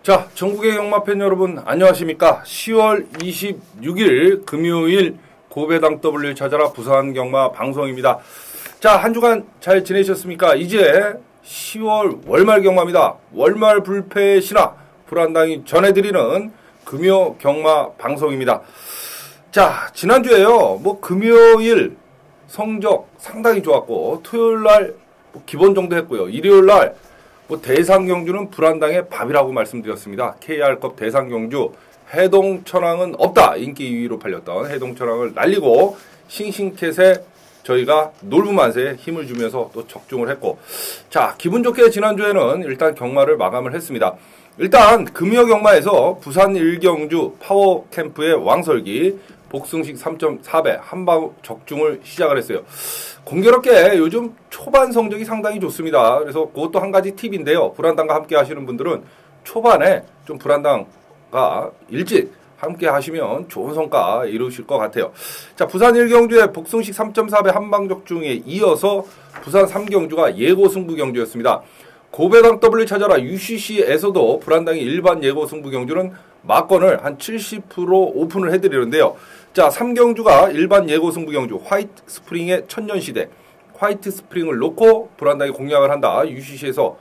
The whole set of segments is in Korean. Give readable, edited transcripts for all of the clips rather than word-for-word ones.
자, 전국의 경마팬 여러분 안녕하십니까? 10월 26일 금요일 고배당 W 찾아라 부산 경마 방송입니다. 자, 한 주간 잘 지내셨습니까? 이제 10월 월말 경마입니다. 월말 불패 신화 불안당이 전해드리는 금요 경마 방송입니다. 자, 지난주에요. 금요일 성적 상당히 좋았고 토요일날 기본 정도 했고요. 일요일날 대상경주는 불안당의 밥이라고 말씀드렸습니다. KR컵 대상경주 해동천왕은 없다. 인기 2위로 팔렸던 해동천왕을 날리고 싱싱캣에 저희가 놀부만세에 힘을 주면서 또 적중을 했고, 자, 기분 좋게 지난주에는 일단 경마를 마감을 했습니다. 일단 금요 경마에서 부산 1경주 파워캠프의 왕설기 복승식 3.4배 한방 적중을 시작을 했어요. 공교롭게 요즘 초반 성적이 상당히 좋습니다. 그래서 그것도 한 가지 팁인데요. 불안당과 함께 하시는 분들은 초반에 좀 불안당과 일찍 함께 하시면 좋은 성과 이루실 것 같아요. 자, 부산 1경주의 복승식 3.4배 한방 적중에 이어서 부산 3경주가 예고 승부 경주였습니다. 고배당 W 찾아라 UCC에서도 불안당이 일반 예고 승부 경주는 막건을 한 70% 오픈을 해드리는데요. 자, 3경주가 일반 예고 승부 경주 화이트 스프링의 천년시대 화이트 스프링을 놓고 불안당이 공략을 한다. UCC에서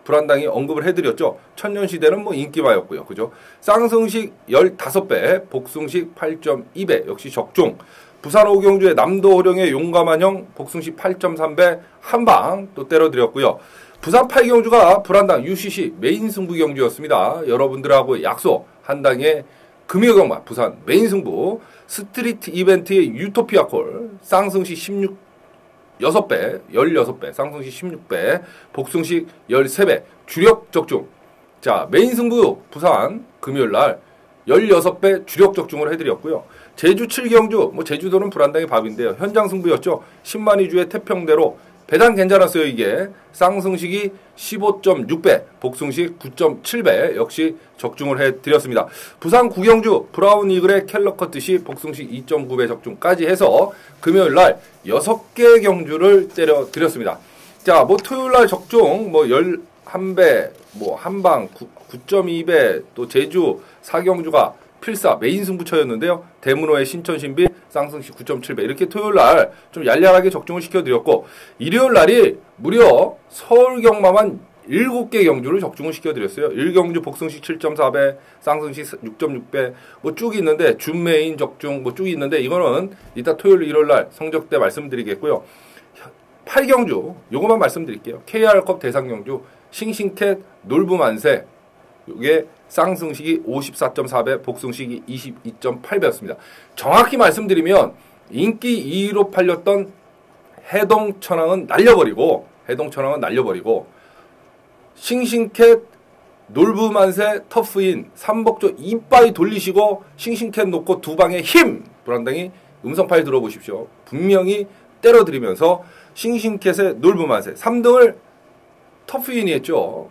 불안당이 언급을 해드렸죠. 천년시대는 인기마였고요. 그죠? 쌍승식 15배, 복승식 8.2배 역시 적중. 부산 5경주의 남도호령의 용감한형 복승식 8.3배 한방 또 때려드렸고요. 부산 8경주가 불안당 UCC 메인 승부 경주였습니다. 여러분들하고 약속 한 당의 금요경마 부산 메인 승부 스트리트 이벤트의 유토피아콜 쌍승식 16배 쌍승식 16배 복승식 13배 주력 적중. 자, 메인 승부 부산 금요일날 16배 주력 적중을 해드렸고요. 제주 7경주 제주도는 불안당의 밥인데요. 현장 승부였죠. 10만이주의 태평대로 배당 괜찮았어요. 이게 쌍승식이 15.6배 복승식 9.7배 역시 적중을 해드렸습니다. 부산 9경주 브라운 이글의 켈러커트시 복승식 2.9배 적중까지 해서 금요일날 6개 경주를 때려드렸습니다. 자, 토요일날 적중 11배 한방 9.2배 또 제주 4경주가 필사 메인 승부처였는데요. 대문호의 신천신비 쌍승식 9.7배 이렇게 토요일날 좀 얄얄하게 적중을 시켜드렸고, 일요일날이 무려 서울경마만 7개 경주를 적중을 시켜드렸어요. 1경주 복승식 7.4배 쌍승식 6.6배 쭉 있는데 준메인 적중 쭉 있는데 이거는 이따 토요일 일요일날 성적 때 말씀드리겠고요. 8경주 요것만 말씀드릴게요. KR컵 대상경주 싱싱캣 놀부만세 이게 쌍승식이 54.4배, 복승식이 22.8배였습니다. 정확히 말씀드리면 인기 2위로 팔렸던 해동천왕은 날려버리고 싱싱캣, 놀부만세, 터프인, 삼복조 이빠이 돌리시고 싱싱캣 놓고 두 방에 힘! 불안당이 음성 파일 들어보십시오. 분명히 때려드리면서 싱싱캣의 놀부만세 3등을 터프인이 했죠.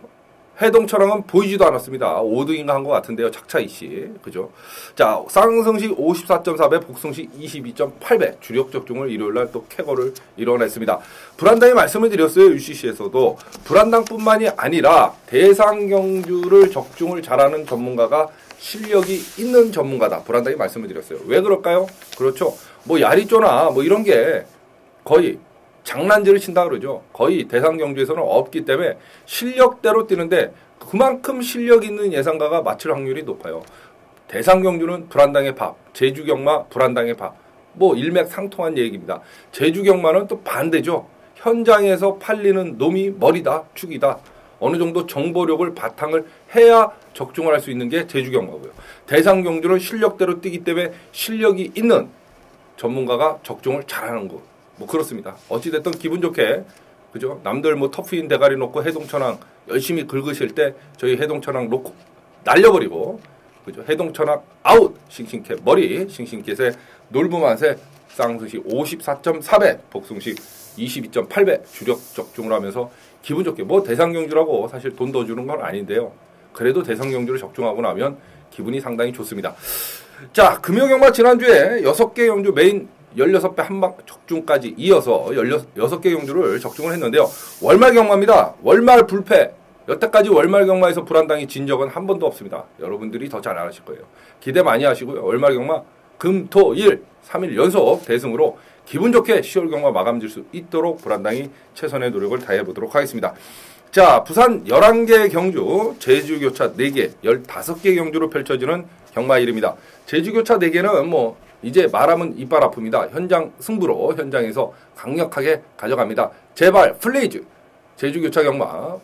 해동천왕은 보이지도 않았습니다. 5등인가 한 것 같은데요. 착차이씨. 그죠? 자, 쌍승식 54.4배, 복승식 22.8배. 주력 적중을 일요일날 또 쾌거를 이뤄냈습니다. 불안당이 말씀을 드렸어요. UCC에서도. 불안당뿐만이 아니라 대상경주를 적중을 잘하는 전문가가 실력이 있는 전문가다. 불안당이 말씀을 드렸어요. 왜 그럴까요? 그렇죠. 야리조나 이런 게 거의 장난질을 친다 그러죠. 거의 대상경주에서는 없기 때문에 실력대로 뛰는데 그만큼 실력 있는 예상가가 맞출 확률이 높아요. 대상경주는 불안당의 밥, 제주경마 불안당의 밥. 일맥상통한 얘기입니다. 제주경마는 또 반대죠. 현장에서 팔리는 놈이 머리다, 축이다. 어느 정도 정보력을 바탕을 해야 적중을 할 수 있는 게 제주경마고요. 대상경주는 실력대로 뛰기 때문에 실력이 있는 전문가가 적중을 잘하는 거. 그렇습니다. 어찌됐든 기분 좋게, 그죠? 남들 터프인 대가리 놓고 해동천왕 열심히 긁으실 때 저희 해동천왕 놓고 날려버리고, 그죠? 해동천왕 아웃! 싱싱캣 머리, 싱싱캣의 놀부만세, 쌍승식 54.4배, 복승식 22.8배 주력 적중을 하면서 기분 좋게, 대상경주라고 사실 돈 더 주는 건 아닌데요. 그래도 대상경주를 적중하고 나면 기분이 상당히 좋습니다. 자, 금요경마 지난주에 6개 경주 메인 16배 한방 적중까지 이어서 16개 경주를 적중을 했는데요. 월말 경마입니다. 월말 불패 여태까지 월말 경마에서 불안당이 진 적은 한 번도 없습니다. 여러분들이 더 잘 아실 거예요. 기대 많이 하시고요. 월말 경마 금, 토, 일 3일 연속 대승으로 기분 좋게 10월 경마 마감 질 수 있도록 불안당이 최선의 노력을 다해보도록 하겠습니다. 자, 부산 11개 경주, 제주교차 4개, 15개 경주로 펼쳐지는 경마일입니다. 제주교차 4개는 뭐 이제 말하면 이빨 아픕니다. 현장 승부로 현장에서 강력하게 가져갑니다. 제발 플레이즈 제주교차 경마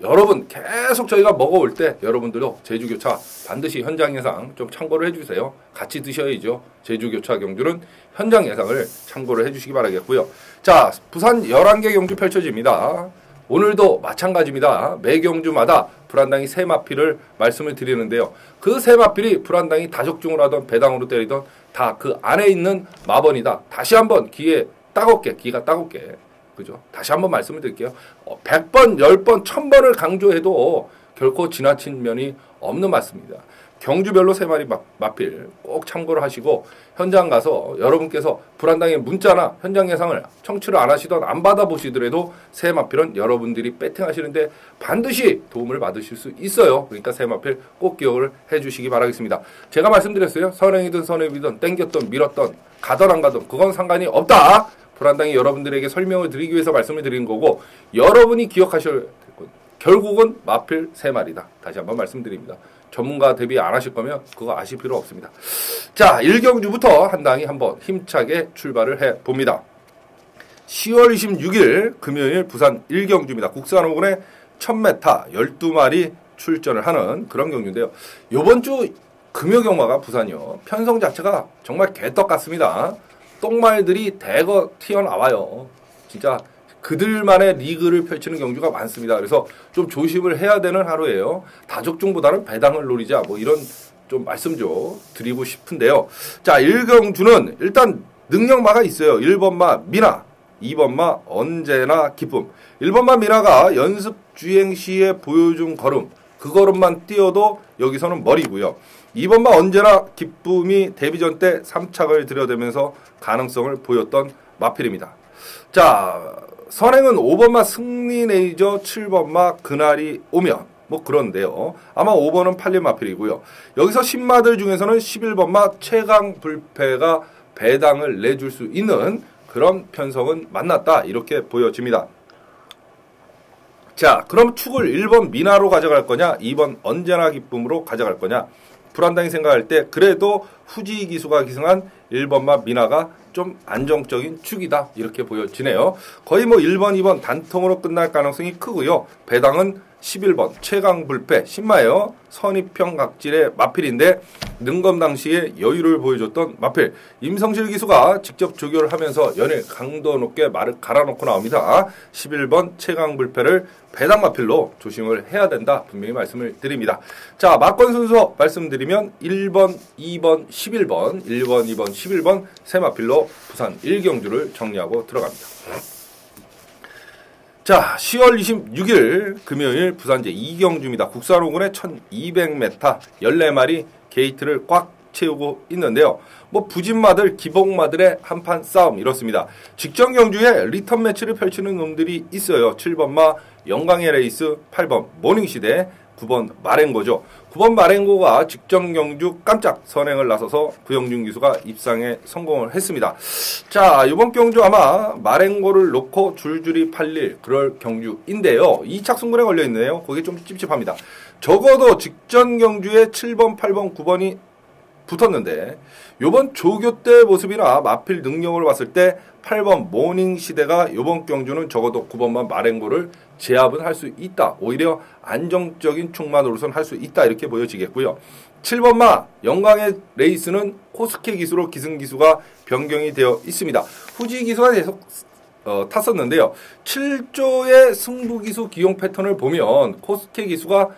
여러분 계속 저희가 먹어올 때 여러분들도 제주교차 반드시 현장 예상 좀 참고를 해주세요. 같이 드셔야죠. 제주교차 경주는 현장 예상을 참고를 해주시기 바라겠고요. 자, 부산 11개 경주 펼쳐집니다. 오늘도 마찬가지입니다. 매 경주마다 불안당이 세 마필을 말씀을 드리는데요. 그 세 마필이 불안당이 다적중을 하던 배당으로 때리던 다 그 안에 있는 마번이다. 다시 한번 기가 따갑게 그죠? 다시 한번 말씀을 드릴게요. 100번, 10번, 1000번을 강조해도 결코 지나친 면이 없는 맞습니다. 경주별로 3마리 마필 꼭 참고를 하시고 현장 가서 여러분께서 불안당의 문자나 현장 예상을 청취를 안 하시던 안 받아보시더라도 새 마필은 여러분들이 배팅하시는데 반드시 도움을 받으실 수 있어요. 그러니까 새 마필 꼭 기억을 해주시기 바라겠습니다. 제가 말씀드렸어요. 선행이든 선행이든 땡겼던 밀었던 가던 안 가던 그건 상관이 없다. 불안당이 여러분들에게 설명을 드리기 위해서 말씀을 드리는 거고 여러분이 기억하셔야 될 것. 결국은 마필 3마리다. 다시 한번 말씀드립니다. 전문가 대비 안 하실 거면 그거 아실 필요 없습니다. 자, 1경주부터 한 당이 한번 힘차게 출발을 해봅니다. 10월 26일 금요일 부산 1경주입니다. 국산호군의 1000m 12마리 출전을 하는 그런 경주인데요. 이번 주 금요 경마가 부산이요. 편성 자체가 정말 개떡 같습니다. 똥말들이 대거 튀어나와요. 진짜 그들만의 리그를 펼치는 경주가 많습니다. 그래서 좀 조심을 해야 되는 하루예요. 다적중보다는 배당을 노리자 뭐 이런 좀 말씀 좀 드리고 싶은데요. 자, 1경주는 일단 능력마가 있어요. 1번마 미나, 2번마 언제나 기쁨. 1번마 미나가 연습 주행 시에 보여준 걸음, 그 걸음만 뛰어도 여기서는 머리고요. 2번마 언제나 기쁨이 데뷔전 때 3착을 들여대면서 가능성을 보였던 마필입니다. 자, 선행은 5번마 승리레이저, 7번마 그날이 오면 뭐 그런데요. 아마 5번은 팔린 마필이고요. 여기서 신마들 중에서는 11번마 최강불패가 배당을 내줄 수 있는 그런 편성은 만났다 이렇게 보여집니다. 자, 그럼 축을 1번 미나로 가져갈 거냐 2번 언제나 기쁨으로 가져갈 거냐. 불안당이 생각할 때 그래도 후지 기수가 기승한 1번마 미나가 좀 안정적인 축이다 이렇게 보여지네요. 거의 뭐 1번, 2번 단통으로 끝날 가능성이 크고요. 배당은 11번 최강불패 신마예요. 선입형 각질의 마필인데 능검 당시에 여유를 보여줬던 마필. 임성실 기수가 직접 조교를 하면서 연일 강도 높게 말을 갈아놓고 나옵니다. 11번 최강불패를 배당 마필로 조심을 해야 된다 분명히 말씀을 드립니다. 자, 막권 순서 말씀드리면 1번, 2번, 11번 1번, 2번, 11번 세 마필로 부산 1경주를 정리하고 들어갑니다. 자, 10월 26일 금요일 부산제 2경주입니다. 국산호군의 1200m 14마리 게이트를 꽉 채우고 있는데요. 뭐 부진마들, 기복마들의 한판 싸움 이렇습니다. 직전 경주에 리턴 매치를 펼치는 놈들이 있어요. 7번마 영광의 레이스, 8번 모닝시대, 9번 마랭고죠. 9번 마랭고가 직전 경주 깜짝 선행을 나서서 구영준 기수가 입상에 성공을 했습니다. 자, 이번 경주 아마 마랭고를 놓고 줄줄이 팔릴 그럴 경주인데요. 2착 승분에 걸려있네요. 그게 좀 찝찝합니다. 적어도 직전 경주에 7번, 8번, 9번이 붙었는데 요번 조교 때 모습이나 마필 능력을 봤을 때 8번 모닝시대가 요번 경주는 적어도 9번만 마랭고를 제압은 할 수 있다. 오히려 안정적인 축마 노릇은 할 수 있다. 이렇게 보여지겠고요. 7번마 영광의 레이스는 코스케 기수로 기승 기수가 변경이 되어 있습니다. 후지 기수가 계속 탔었는데요. 7조의 승부 기수 기용 패턴을 보면 코스케 기수가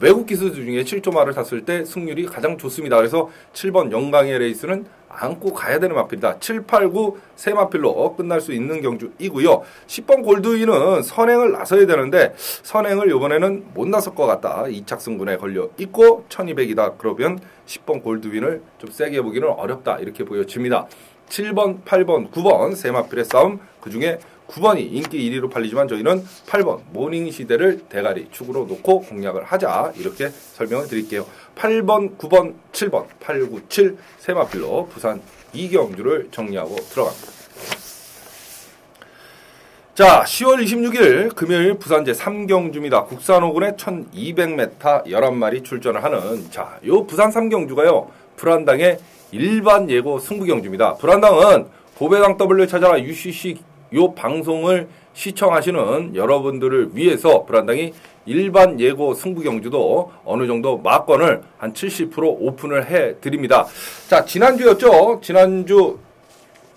외국 기수 중에 7조마를 탔을 때 승률이 가장 좋습니다. 그래서 7번 영광의 레이스는 안고 가야 되는 마필이다. 7, 8, 9 세 마필로 끝날 수 있는 경주이고요. 10번 골드윈은 선행을 나서야 되는데 선행을 이번에는 못 나설 것 같다. 2착 승분에 걸려 있고 1200이다. 그러면 10번 골드윈을 좀 세게 보기는 어렵다. 이렇게 보여집니다. 7번, 8번, 9번 세 마필의 싸움, 그중에 9번이 인기 1위로 팔리지만 저희는 8번 모닝시대를 대가리 축으로 놓고 공략을 하자 이렇게 설명을 드릴게요. 8번, 9번, 7번, 8, 9, 7 세 마필로 부산 2경주를 정리하고 들어갑니다. 자, 10월 26일 금요일 부산 제3경주입니다. 국산 5군에 1200m 11마리 출전을 하는 자, 요 부산 3경주가요. 불안당의 일반 예고 승부경주입니다. 불안당은 고배당 W 찾아라 UCC 요 방송을 시청하시는 여러분들을 위해서 불안당이 일반 예고 승부경주도 어느 정도 막건을 한 70% 오픈을 해 드립니다. 자, 지난주였죠. 지난주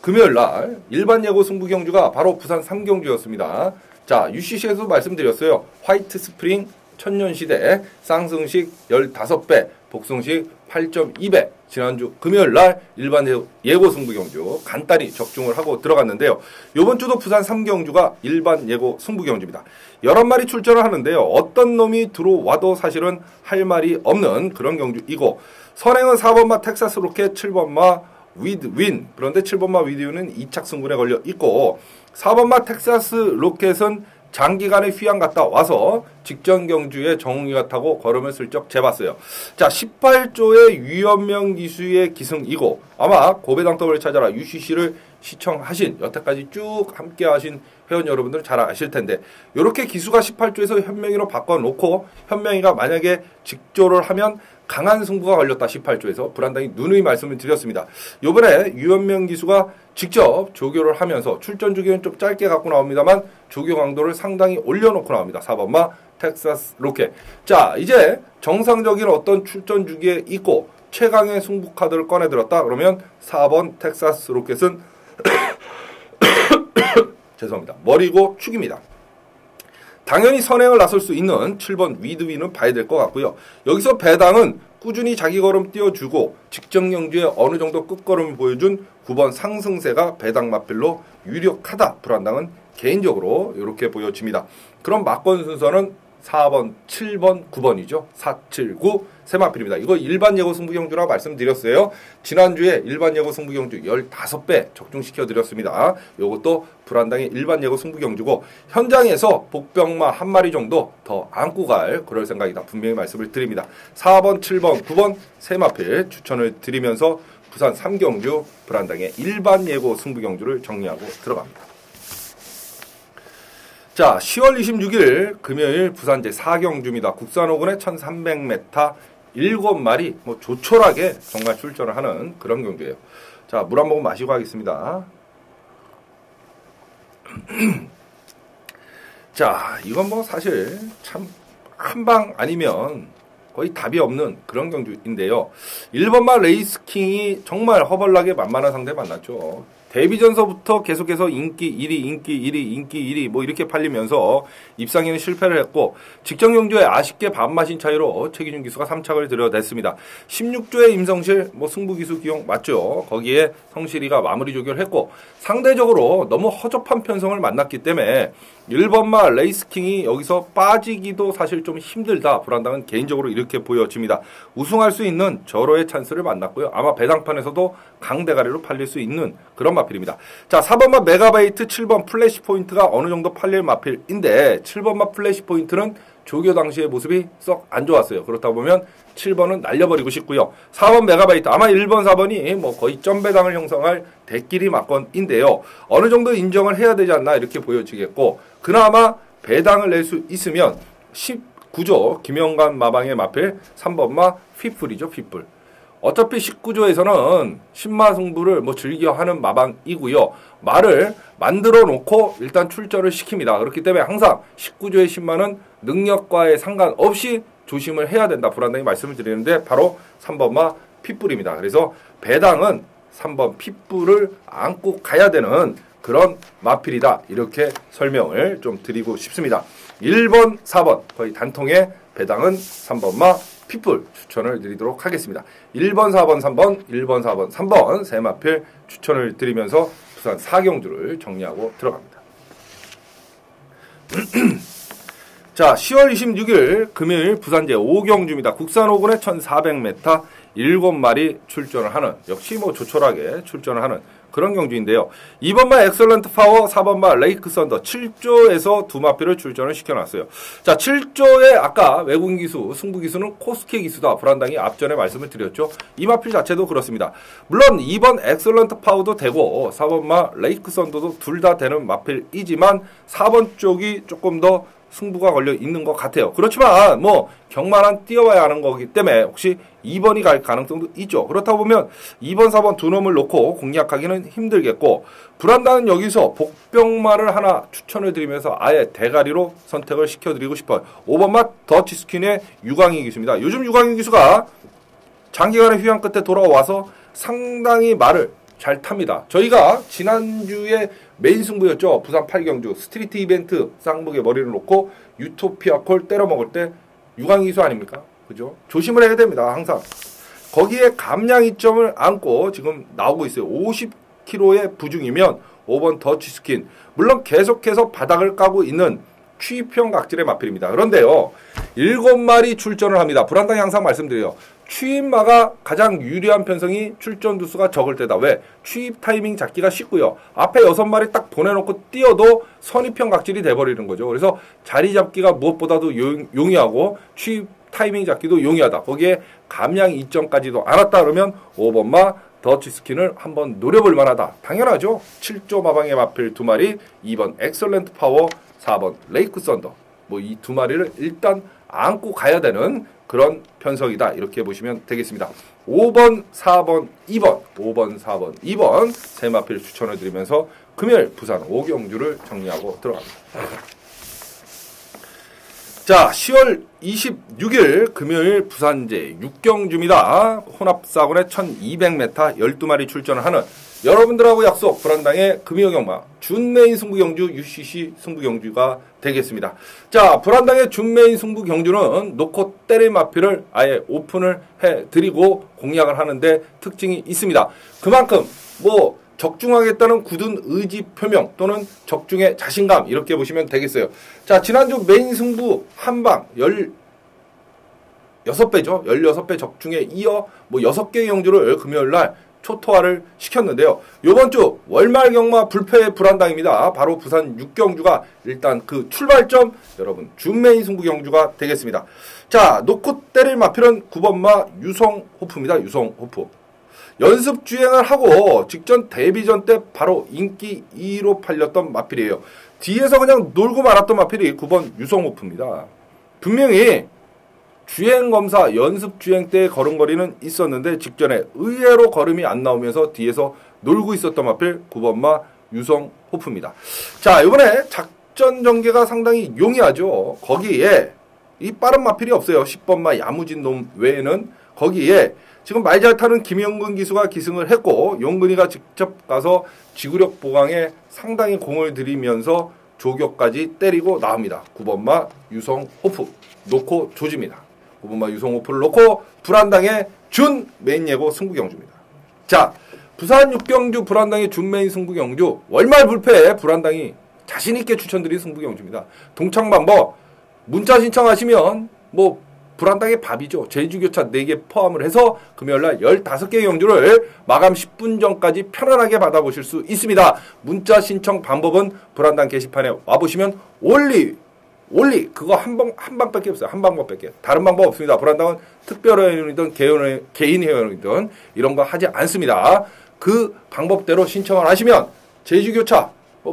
금요일 날 일반 예고 승부 경주가 바로 부산 3경주였습니다. 자, UCC에서 말씀드렸어요. 화이트 스프링 천년시대 쌍승식 15배 복승식 8.2배 지난주 금요일 날 일반 예고 승부 경주 간단히 적중을 하고 들어갔는데요. 이번 주도 부산 3경주가 일반 예고 승부 경주입니다. 11마리 출전을 하는데요. 어떤 놈이 들어와도 사실은 할 말이 없는 그런 경주이고 선행은 4번마 텍사스 로켓 7번마 위드 윈. 그런데 7번마 위드 윈은 2착 승분에 걸려 있고 4번마 텍사스 로켓은 장기간의 휴양 갔다 와서 직전 경주에 정웅이가 타고 걸음을 슬쩍 재봤어요. 자, 18조의 유연명 기수의 기승이고 아마 고배당 더블을 찾아라 UCC를 시청하신 여태까지 쭉 함께 하신 회원 여러분들은 잘 아실 텐데 이렇게 기수가 18조에서 현명이로 바꿔놓고 현명이가 만약에 직조를 하면 강한 승부가 걸렸다 18조에서 불안당이 누누이 말씀을 드렸습니다. 이번에 유현명 기수가 직접 조교를 하면서 출전 주기는 좀 짧게 갖고 나옵니다만 조교 강도를 상당히 올려놓고 나옵니다. 4번마 텍사스 로켓. 자, 이제 정상적인 어떤 출전 주기에 있고 최강의 승부 카드를 꺼내들었다. 그러면 4번 텍사스 로켓은 죄송합니다. 머리고 축입니다. 당연히 선행을 나설 수 있는 7번 위드위는 봐야 될 것 같고요. 여기서 배당은 꾸준히 자기 걸음 띄워주고 직전 경주에 어느 정도 끝걸음을 보여준 9번 상승세가 배당 마필로 유력하다. 불안당은 개인적으로 이렇게 보여집니다. 그럼 막권 순서는 4번, 7번, 9번이죠. 4, 7, 9 세 마필입니다. 이거 일반 예고 승부경주라고 말씀드렸어요. 지난주에 일반 예고 승부경주 15배 적중시켜드렸습니다. 이것도 불안당의 일반 예고 승부경주고 현장에서 복병마 한 마리 정도 더 안고 갈 그럴 생각이다. 분명히 말씀을 드립니다. 4번, 7번, 9번 세 마필 추천을 드리면서 부산 3경주 불안당의 일반 예고 승부경주를 정리하고 들어갑니다. 자, 10월 26일 금요일 부산 제4경주입니다. 국산 5군에 1300m 7마리 뭐 조촐하게 정말 출전을 하는 그런 경주예요. 자, 물 한 모금 마시고 하겠습니다. 자, 이건 뭐 사실 참 한방 아니면 거의 답이 없는 그런 경주인데요. 1번마 레이스킹이 정말 허벌나게 만만한 상대 만났죠. 데뷔전서부터 계속해서 인기 1위, 인기 1위, 인기 1위 뭐 이렇게 팔리면서 입상에는 실패를 했고 직전 경주에 아쉽게 반마신 차이로 최기준 기수가 3착을 들여댔습니다. 16조의 임성실 뭐 승부기수 기용 맞죠. 거기에 성실이가 마무리 조결했고 상대적으로 너무 허접한 편성을 만났기 때문에 1번마 레이스킹이 여기서 빠지기도 사실 좀 힘들다. 불안당은 개인적으로 이렇게 보여집니다. 우승할 수 있는 절호의 찬스를 만났고요. 아마 배당판에서도 강대가리로 팔릴 수 있는 그런 마필입니다. 자, 4번마 메가바이트 7번 플래시 포인트가 어느 정도 팔릴 마필인데 7번마 플래시 포인트는 조교 당시의 모습이 썩 안 좋았어요. 그렇다 보면 7번은 날려버리고 싶고요. 4번 메가바이트 아마 1번 4번이 뭐 거의 점배당을 형성할 대끼리 막건인데요. 어느 정도 인정을 해야 되지 않나 이렇게 보여지겠고 그나마 배당을 낼 수 있으면 19조 김영관 마방의 마필 3번마 휘뿔이죠. 휘뿔. 어차피 19조에서는 신마 승부를 뭐 즐겨하는 마방이고요. 말을 만들어 놓고 일단 출전을 시킵니다. 그렇기 때문에 항상 19조의 신마는 능력과의 상관없이 조심을 해야 된다. 불안당히 말씀을 드리는데 바로 3번마 핏불입니다. 그래서 배당은 3번 핏불을 안고 가야 되는 그런 마필이다. 이렇게 설명을 좀 드리고 싶습니다. 1번, 4번 거의 단통의 배당은 3번마 핏불 추천을 드리도록 하겠습니다. 1번, 4번, 3번, 1번, 4번, 3번 세 마필 추천을 드리면서 부산 4경주를 정리하고 들어갑니다. 자, 10월 26일 금요일 부산 제5경주입니다. 국산 5군에 1400m 7마리 출전을 하는 역시 뭐 조촐하게 출전을 하는 그런 경주인데요. 2번마 엑설런트 파워, 4번마 레이크 썬더 7조에서 두 마필을 출전을 시켜놨어요. 자, 7조의 아까 외국인 기수, 승부 기수는 코스케 기수다. 불안당이 앞전에 말씀을 드렸죠. 이 마필 자체도 그렇습니다. 물론 2번 엑설런트 파워도 되고 4번마 레이크 썬더도 둘 다 되는 마필이지만 4번 쪽이 조금 더 승부가 걸려 있는 것 같아요. 그렇지만 뭐 경마는 뛰어와야 하는 거기 때문에 혹시 2번이 갈 가능성도 있죠. 그렇다 보면 2번, 4번 두 놈을 놓고 공략하기는 힘들겠고 불안당은 여기서 복병마를 하나 추천을 드리면서 아예 대가리로 선택을 시켜드리고 싶어요. 5번마 더치스킨의 유광희 기수입니다. 요즘 유광희 기수가 장기간의 휴양 끝에 돌아와서 상당히 말을 잘 탑니다. 저희가 지난주에 메인 승부였죠. 부산 8경주 스트리트 이벤트 쌍목에 머리를 놓고 유토피아 콜 때려 먹을 때 유광희 기수 아닙니까? 그죠? 조심을 해야 됩니다. 항상. 거기에 감량 이점을 안고 지금 나오고 있어요. 50kg의 부중이면 5번 더치스킨. 물론 계속해서 바닥을 까고 있는 취입형 각질의 마필입니다. 그런데요. 7마리 출전을 합니다. 불안당이 항상 말씀드려요. 취입마가 가장 유리한 편성이 출전 두수가 적을 때다. 왜? 취입 타이밍 잡기가 쉽고요. 앞에 6마리 딱 보내놓고 뛰어도 선입형 각질이 돼버리는 거죠. 그래서 자리 잡기가 무엇보다도 용이하고 취입 타이밍 잡기도 용이하다. 거기에 감량 이점까지도 알았다 그러면 5번마 더치스킨을 한번 노려볼 만하다. 당연하죠. 7조 마방의 마필 2마리, 2번 엑설런트 파워, 4번 레이크 썬더. 뭐 이 2마리를 일단 안고 가야 되는 그런 편성이다. 이렇게 보시면 되겠습니다. 5번, 4번, 2번, 5번, 4번, 2번 세 마필 추천을 드리면서 금요일 부산 5경주를 정리하고 들어갑니다. 자, 10월 26일 금요일 부산제 6경주입니다. 혼합사군의 1200m 12마리 출전을 하는 여러분들하고 약속 불안당의 금요 경마 준메인 승부경주 UCC 승부경주가 되겠습니다. 자, 불안당의 준메인 승부경주는 놓고 때릴 마필을 아예 오픈을 해드리고 공략을 하는데 특징이 있습니다. 그만큼 뭐 적중하겠다는 굳은 의지 표명 또는 적중의 자신감 이렇게 보시면 되겠어요. 자, 지난주 메인 승부 한방 16배죠. 16배 적중에 이어 뭐 6개의 경주를 금요일날 초토화를 시켰는데요. 요번 주 월말 경마 불패의 불안당입니다. 바로 부산 6경주가 일단 그 출발점 여러분 준메인 승부 경주가 되겠습니다. 자, 놓고 때릴 마필은 9번마 유성호프입니다. 유성호프. 연습 주행을 하고 직전 데뷔전 때 바로 인기 2위로 팔렸던 마필이에요. 뒤에서 그냥 놀고 말았던 마필이 9번 유성호프입니다. 분명히 주행검사 연습 주행 때 걸음걸이는 있었는데 직전에 의외로 걸음이 안 나오면서 뒤에서 놀고 있었던 마필 9번마 유성호프입니다. 자, 이번에 작전 전개가 상당히 용이하죠. 거기에 이 빠른 마필이 없어요. 10번마 야무진 놈 외에는 거기에 지금 말 잘 타는 김영근 기수가 기승을 했고 용근이가 직접 가서 지구력 보강에 상당히 공을 들이면서 조격까지 때리고 나옵니다. 9번마 유성호프 놓고 조집니다. 9번마 유성호프를 놓고 불안당의 준 메인 예고 승부경주입니다. 자, 부산 6경주 불안당의 준 메인 승부경주 월말 불패에 불안당이 자신있게 추천드린 승부경주입니다. 동창 방법 문자 신청하시면 뭐 불안당의 밥이죠. 제주교차 4개 포함을 해서 금요일날 15개의 경주를 마감 10분 전까지 편안하게 받아보실 수 있습니다. 문자 신청 방법은 불안당 게시판에 와보시면 올리 그거 한 방밖에 없어요. 한 방법밖에. 다른 방법 없습니다. 불안당은 특별 회원이든 개인 회원이든 이런 거 하지 않습니다. 그 방법대로 신청을 하시면 제주교차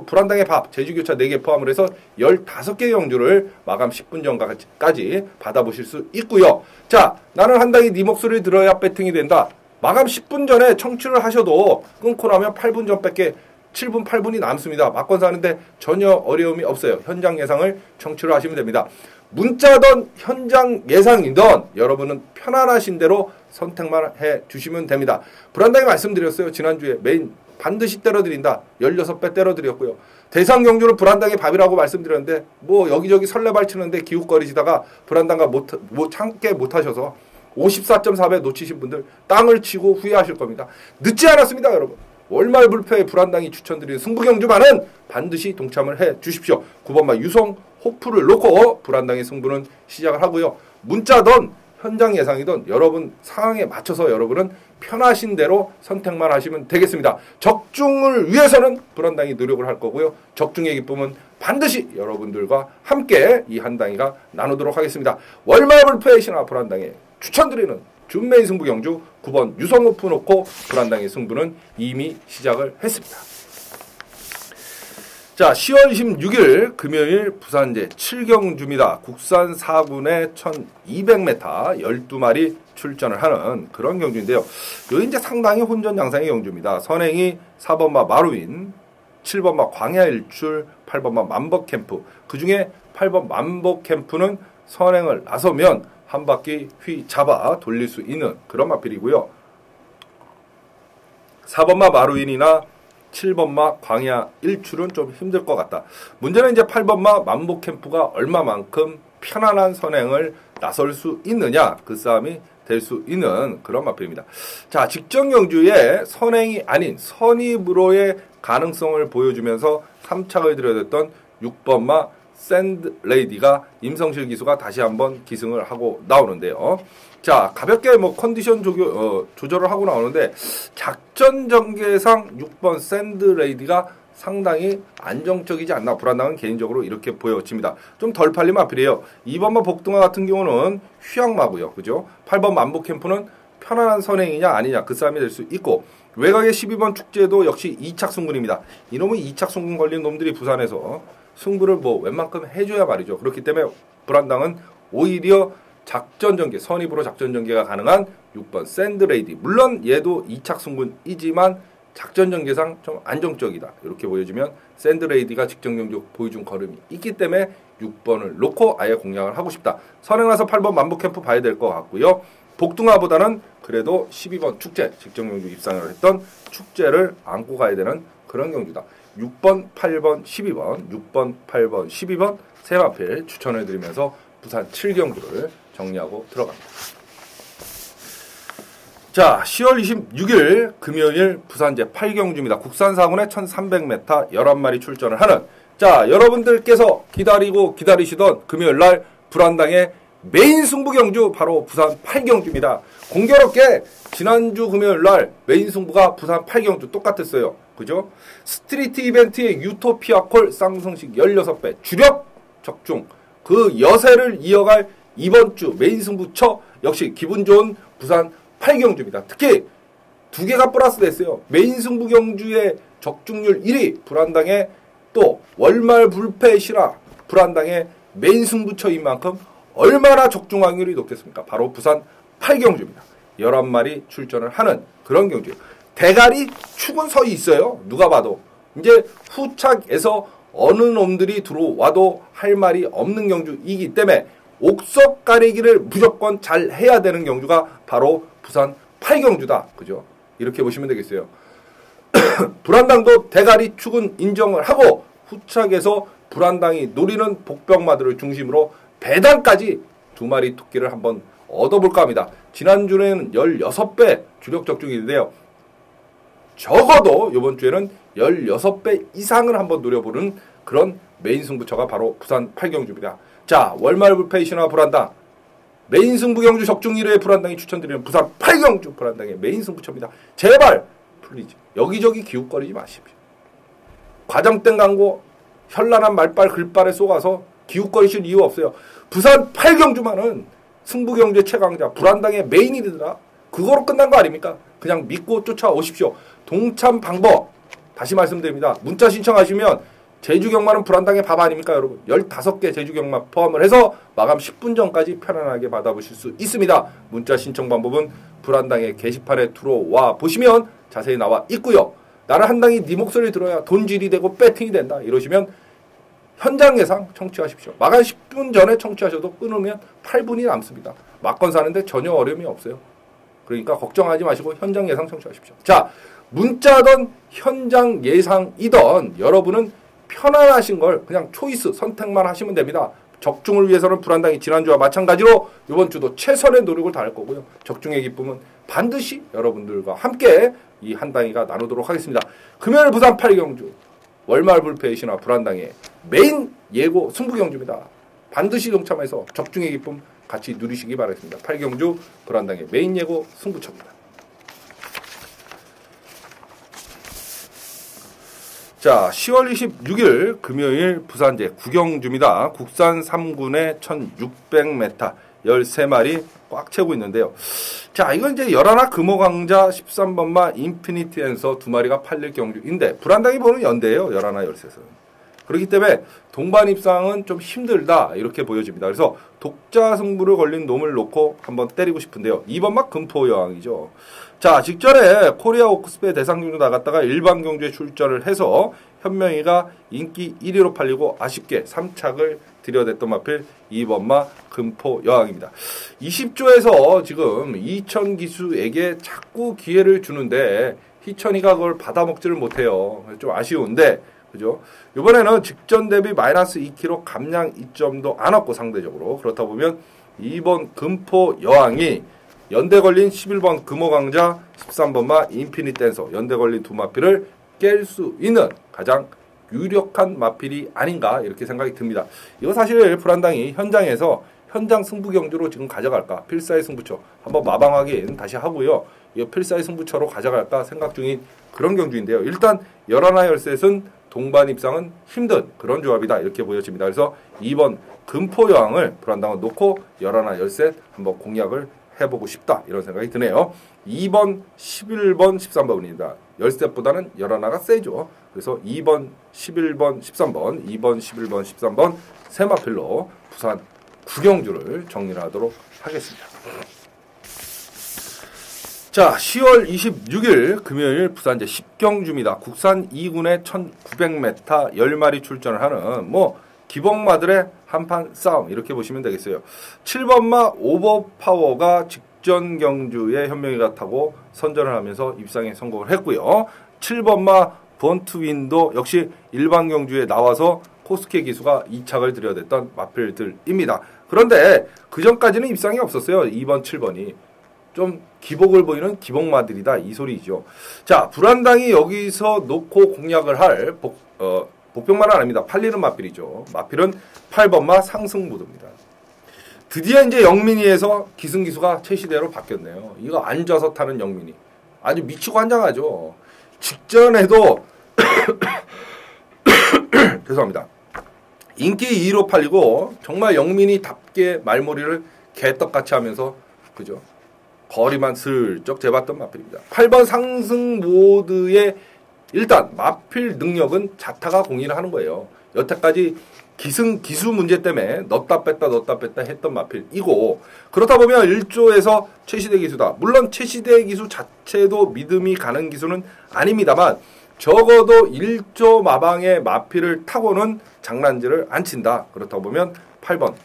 불안당의 밥, 제주교차 4개 포함을 해서 15개 경주를 마감 10분 전까지 받아보실 수 있고요. 자, 나는 한 당이 네 목소리를 들어야 배팅이 된다. 마감 10분 전에 청취를 하셔도 끊고 나면 8분 전밖에 7분, 8분이 남습니다. 막권 사는데 전혀 어려움이 없어요. 현장 예상을 청취를 하시면 됩니다. 문자든 현장 예상이든 여러분은 편안하신 대로 선택만 해주시면 됩니다. 불안당히 말씀드렸어요. 지난주에 메인 반드시 때려드린다. 16배 때려드렸고요. 대상 경주는 불안당의 밥이라고 말씀드렸는데 뭐 여기저기 설레발 치는데 기웃거리시다가 불안당과 참게 못하셔서 54.4배 놓치신 분들 땅을 치고 후회하실 겁니다. 늦지 않았습니다, 여러분. 월말 불패의 불안당이 추천드리는 승부경주만은 반드시 동참을 해 주십시오. 9번마 유성호프를 놓고 불안당의 승부는 시작을 하고요. 문자든 현장 예상이든 여러분 상황에 맞춰서 여러분은 편하신 대로 선택만 하시면 되겠습니다. 적중을 위해서는 불안당이 노력을 할 거고요. 적중의 기쁨은 반드시 여러분들과 함께 이 한당이가 나누도록 하겠습니다. 월말불패 신화 불안당에 추천드리는 준메인 승부 경주 9번 유성오프 놓고 불안당의 승부는 이미 시작을 했습니다. 자, 10월 26일 금요일 부산제 7경주입니다. 국산 4군에 1200m 12마리 출전을 하는 그런 경주인데요. 여기 이제 상당히 혼전 양상의 경주입니다. 선행이 4번마 마루인, 7번마 광야일출, 8번마 만복캠프. 그 중에 8번 만복캠프는 선행을 나서면 한 바퀴 휘 잡아 돌릴 수 있는 그런 마필이고요. 4번마 마루인이나 7번마 광야 일출은 좀 힘들 것 같다. 문제는 이제 8번마 만복캠프가 얼마만큼 편안한 선행을 나설 수 있느냐, 그 싸움이 될 수 있는 그런 마필입니다. 자, 직전 경주에 선행이 아닌 선입으로의 가능성을 보여주면서 3착을 들여댔던 6번마 샌드레이디가 임성실 기수가 다시 한번 기승을 하고 나오는데요. 자, 가볍게 뭐 컨디션 조절을 하고 나오는데 작전 전개상 6번 샌드레이디가 상당히 안정적이지 않나, 불안당은 개인적으로 이렇게 보여집니다. 좀 덜 팔린 마필이에요. 2번마 복등화 같은 경우는 휘황마고요. 그죠? 8번 만복캠프는 편안한 선행이냐 아니냐 그 싸움이 될 수 있고, 외곽의 12번 축제도 역시 2착 승군입니다. 이놈은 2착 승군 걸린 놈들이 부산에서 승부를 뭐 웬만큼 해줘야 말이죠. 그렇기 때문에 불안당은 오히려 작전 전개, 선입으로 작전 전개가 가능한 6번 샌드레이디. 물론 얘도 2착 승군이지만 작전 전개상 좀 안정적이다. 이렇게 보여주면 샌드레이디가 직전 경주 보여준 걸음이 있기 때문에 6번을 놓고 아예 공략을 하고 싶다. 선행 나서 8번 만복캠프 봐야 될 것 같고요. 복등화보다는 그래도 12번 축제, 직전 경주 입상을 했던 축제를 안고 가야 되는 그런 경주다. 6번, 8번, 12번, 6번, 8번, 12번 세 마필 추천해드리면서 부산 7경주를 정리하고 들어갑니다. 자, 10월 26일 금요일 부산제 8경주입니다. 국산 4군에 1300m 11마리 출전을 하는, 자, 여러분들께서 기다리시던 금요일날 불안당의 메인 승부 경주 바로 부산 8경주입니다. 공교롭게 지난주 금요일날 메인 승부가 부산 8경주 똑같았어요. 그죠? 스트리트 이벤트의 유토피아콜 쌍성식 16배 주력 적중, 그 여세를 이어갈 이번 주 메인 승부처 역시 기분 좋은 부산 8경주입니다. 특히 두 개가 플러스 됐어요. 메인 승부 경주의 적중률 1위 불안당의 또 월말 불패 실화 불안당의 메인 승부처인 만큼 얼마나 적중 확률이 높겠습니까? 바로 부산 8경주입니다. 11마리 출전을 하는 그런 경주예요. 대가리 축은 서 있어요. 누가 봐도. 이제 후착에서 어느 놈들이 들어와도 할 말이 없는 경주이기 때문에 옥석 가리기를 무조건 잘 해야 되는 경주가 바로 부산 8경주다. 그죠? 이렇게 보시면 되겠어요. 불안당도 대가리 축은 인정을 하고 후착에서 불안당이 노리는 복병마들을 중심으로 배당까지 2마리 토끼를 한번 얻어볼까 합니다. 지난주에는 16배 주력 적중인데요. 적어도 이번 주에는 16배 이상을 한번 노려보는 그런 메인 승부처가 바로 부산 8경주입니다. 자, 월말 불패 신화 불안당 메인 승부 경주 적중 1회의 불안당이 추천드리는 부산 8경주 불안당의 메인 승부처입니다. 제발 플리즈 여기저기 기웃거리지 마십시오. 과장땡 광고 현란한 말빨 글빨에 쏘가서 기웃거리실 이유 없어요. 부산 8경주만은 승부 경주의 최강자 불안당의 메인이더라. 그거로 끝난 거 아닙니까? 그냥 믿고 쫓아오십시오. 동참 방법 다시 말씀드립니다. 문자 신청하시면 제주경마는 불안당의 밥 아닙니까 여러분? 15개 제주경마 포함을 해서 마감 10분 전까지 편안하게 받아보실 수 있습니다. 문자 신청 방법은 불안당의 게시판에 들어와 보시면 자세히 나와 있고요. 나는 한당이 네 목소리 들어야 돈질이 되고 배팅이 된다 이러시면 현장 예상 청취하십시오. 마감 10분 전에 청취하셔도 끊으면 8분이 남습니다. 막건 사는데 전혀 어려움이 없어요. 그러니까 걱정하지 마시고 현장 예상 청취하십시오. 자, 문자든 현장 예상이든 여러분은 편안하신 걸 그냥 초이스 선택만 하시면 됩니다. 적중을 위해서는 불안당이 지난주와 마찬가지로 이번 주도 최선의 노력을 다할 거고요. 적중의 기쁨은 반드시 여러분들과 함께 이 한당이가 나누도록 하겠습니다. 금요일 부산 8경주 월말 불패의 신화 불안당의 메인 예고 승부 경주입니다. 반드시 동참해서 적중의 기쁨 같이 누리시기 바라겠습니다. 8경주 불안당의 메인 예고 승부처입니다. 자, 10월 26일 금요일 부산제 9경주입니다. 국산 3군의 1600m 13마리 꽉 채우고 있는데요. 자, 이건 이제 열하나 금호강자 13번마 인피니티 앤서 2마리가 팔릴 경주인데 불안당이 보는 연대예요. 열하나 열셋은. 그렇기 때문에 동반 입상은 좀 힘들다 이렇게 보여집니다. 그래서 독자 승부를 걸린 놈을 놓고 한번 때리고 싶은데요. 2번마 금포 여왕이죠. 자, 직전에 코리아 오크스페 대상 경주 나갔다가 일반 경주에 출전을 해서 현명이가 인기 1위로 팔리고 아쉽게 3착을 들여댔던 마필 2번마 금포 여왕입니다. 20조에서 지금 이천 기수에게 자꾸 기회를 주는데 희천이가 그걸 받아먹지를 못해요. 좀 아쉬운데 그죠? 이번에는 직전 대비 마이너스 2kg 감량 이점도 안 왔고 상대적으로 그렇다 보면 2번 금포 여왕이 연대 걸린 11번 금호강자 13번마 인피니티 댄서 연대 걸린 두 마필을 깰 수 있는 가장 유력한 마필이 아닌가 이렇게 생각이 듭니다. 이거 사실 불안당이 현장에서 현장 승부 경주로 지금 가져갈까 필사의 승부처 한번 마방 확인 다시 하고요. 이거 필사의 승부처로 가져갈까 생각 중인 그런 경주인데요. 일단 열하나 열셋은 동반 입상은 힘든 그런 조합이다 이렇게 보여집니다. 그래서 2번 금포여왕을 불안당은 놓고 열하나 열셋 한번 공략을 해보고 싶다 이런 생각이 드네요. 2번, 11번, 13번입니다. 열셋보다는 열하나가 세죠. 그래서 2번, 11번, 13번, 2번, 11번, 13번 세 마필로 부산 9경주를 정리하도록 하겠습니다. 자, 10월 26일 금요일 부산제 10경주입니다. 국산 2군의 1900m 10마리 출전을 하는 기복마들의 한판 싸움 이렇게 보시면 되겠어요. 7번마 오버파워가 직전 경주에 현명이가 타고 선전을 하면서 입상에 성공을 했고요. 7번마 번투윈도 역시 일반 경주에 나와서 코스케 기수가 2착을 들여댔던 마필들입니다. 그런데 그 전까지는 입상이 없었어요. 2번, 7번이. 좀 기복을 보이는 기복마들이다 이 소리죠. 자, 불안당이 여기서 놓고 공략을 할 복병만은 아닙니다. 팔리는 마필이죠. 마필은 8번마 상승모드입니다. 드디어 이제 영민이에서 기승기수가 최시대로 바뀌었네요. 이거 앉아서 타는 영민이. 아주 미치고 환장하죠. 직전에도 죄송합니다. 인기 2위로 팔리고 정말 영민이답게 말머리를 개떡같이 하면서 그죠? 거리만 슬쩍 재봤던 마필입니다. 8번 상승 모드의 일단 마필 능력은 자타가 공인을 하는 거예요. 여태까지 기수 문제 때문에 넣었다 뺐다 했던 마필이고 그렇다 보면 1조에서 최시대 기수다. 물론 최시대 기수 자체도 믿음이 가는 기수는 아닙니다만 적어도 1조 마방의 마필을 타고는 장난질을 안 친다. 그렇다 보면 8번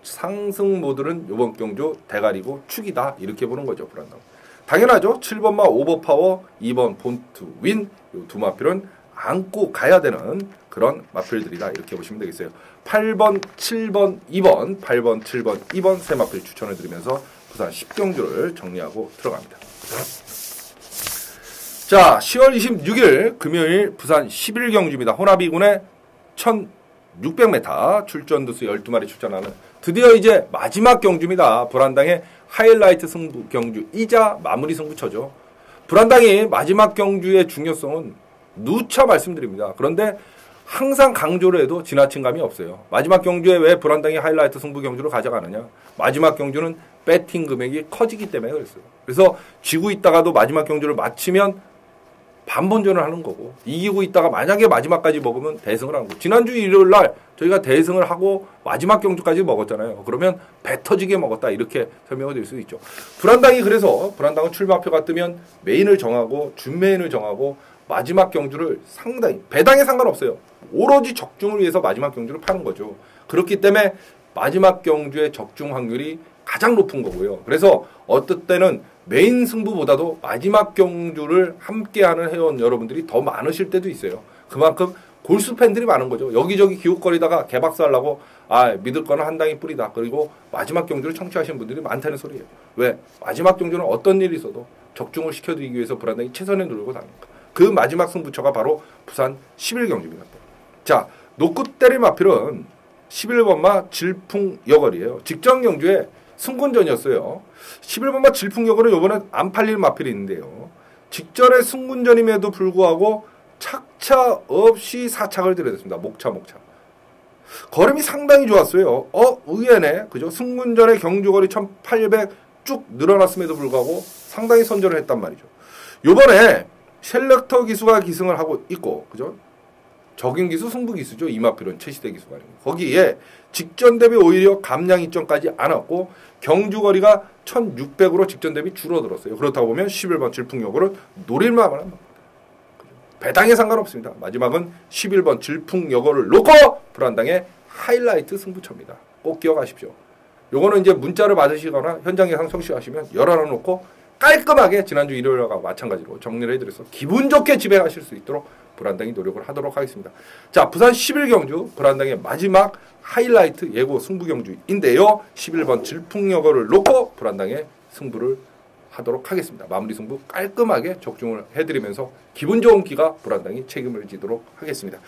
상승 모드는 이번 경주 대가리고 축이다 이렇게 보는 거죠. 불안당. 당연하죠. 7번마 오버파워 2번 본투 윈 이 두 마필은 안고 가야 되는 그런 마필들이다 이렇게 보시면 되겠어요. 8번 7번 2번 8번 7번 2번 세 마필 추천해 드리면서 부산 10경주를 정리하고 들어갑니다. 자, 10월 26일 금요일 부산 11경주입니다. 호나비군의 1600m 출전 두수 12마리 출전하는 드디어 이제 마지막 경주입니다. 불안당의 하이라이트 승부 경주이자 마무리 승부처죠. 불안당이 마지막 경주의 중요성은 누차 말씀드립니다. 그런데 항상 강조를 해도 지나친 감이 없어요. 마지막 경주에 왜 불안당이 하이라이트 승부 경주를 가져가느냐. 마지막 경주는 배팅 금액이 커지기 때문에 그랬어요. 그래서 지고 있다가도 마지막 경주를 마치면 반본전을 하는 거고 이기고 있다가 만약에 마지막까지 먹으면 대승을 하는 거고 지난주 일요일 날 저희가 대승을 하고 마지막 경주까지 먹었잖아요. 그러면 배 터지게 먹었다 이렇게 설명을 드릴 수 있죠. 불안당이 그래서 불안당은 출마표가 뜨면 메인을 정하고 준메인을 정하고 마지막 경주를 상당히 배당에 상관없어요. 오로지 적중을 위해서 마지막 경주를 파는 거죠. 그렇기 때문에 마지막 경주의 적중 확률이 가장 높은 거고요. 그래서 어떨 때는 메인 승부보다도 마지막 경주를 함께하는 회원 여러분들이 더 많으실 때도 있어요. 그만큼 골수 팬들이 많은 거죠. 여기저기 기웃거리다가 개박살나고 믿을 거는 한 당이 뿌리다. 그리고 마지막 경주를 청취하시는 분들이 많다는 소리예요. 왜? 마지막 경주는 어떤 일이 있어도 적중을 시켜드리기 위해서 불안당이 최선을 누르고 다닙니다. 그 마지막 승부처가 바로 부산 11경주입니다. 자, 놓고 때릴 마필은 11번마 질풍여걸이에요. 직전 경주에 승군전이었어요. 11번마 질풍여고는 이번에 안 팔릴 마필이 있는데요. 직전에 승군전임에도 불구하고 착차 없이 사착을 들여댔습니다. 목차. 걸음이 상당히 좋았어요. 의외네. 그죠? 승군전의 경주거리 1800 쭉 늘어났음에도 불구하고 상당히 선전을 했단 말이죠. 요번에 셀렉터 기수가 기승을 하고 있고, 그죠? 적인 기수, 승부 기수죠. 이마필은 최시대 기수가 아니고. 거기에 직전 대비 오히려 감량 이점까지 안 왔고, 경주거리가 1600으로 직전 대비 줄어들었어요. 그렇다고 보면 11번 질풍여고를 노릴만 합니다. 배당에 상관없습니다. 마지막은 11번 질풍여고를 놓고 불안당의 하이라이트 승부처입니다. 꼭 기억하십시오. 요거는 이제 문자를 받으시거나 현장 예상 청취하시면 열어놔 놓고 깔끔하게 지난주 일요일과 마찬가지로 정리를 해드려서 기분 좋게 집행하실 수 있도록 불안당이 노력을 하도록 하겠습니다. 자, 부산 11경주 불안당의 마지막 하이라이트 예고 승부 경주인데요. 11번 질풍여고를 놓고 불안당의 승부를 하도록 하겠습니다. 마무리 승부 깔끔하게 적중을 해드리면서 기분 좋은 기가 불안당이 책임을 지도록 하겠습니다.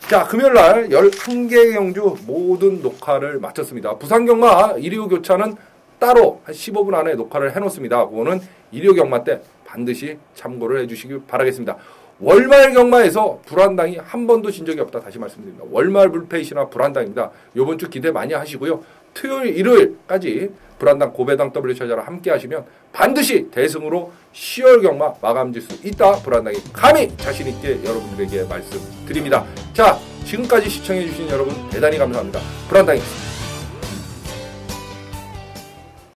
자, 금요일날 11개 경주 모든 녹화를 마쳤습니다. 부산 경마 1.25 교차는 따로 한 15분 안에 녹화를 해놓습니다. 그거는 1.25 경마 때 반드시 참고를 해주시기 바라겠습니다. 월말 경마에서 불안당이 한 번도 진 적이 없다. 다시 말씀드립니다. 월말 불페이시나 불안당입니다. 이번 주 기대 많이 하시고요. 토요일, 일요일까지 불안당 고배당 W 찾아라 함께 하시면 반드시 대승으로 10월 경마 마감질 수 있다. 불안당이 감히 자신 있게 여러분들에게 말씀드립니다. 자, 지금까지 시청해주신 여러분 대단히 감사합니다. 불안당입니다.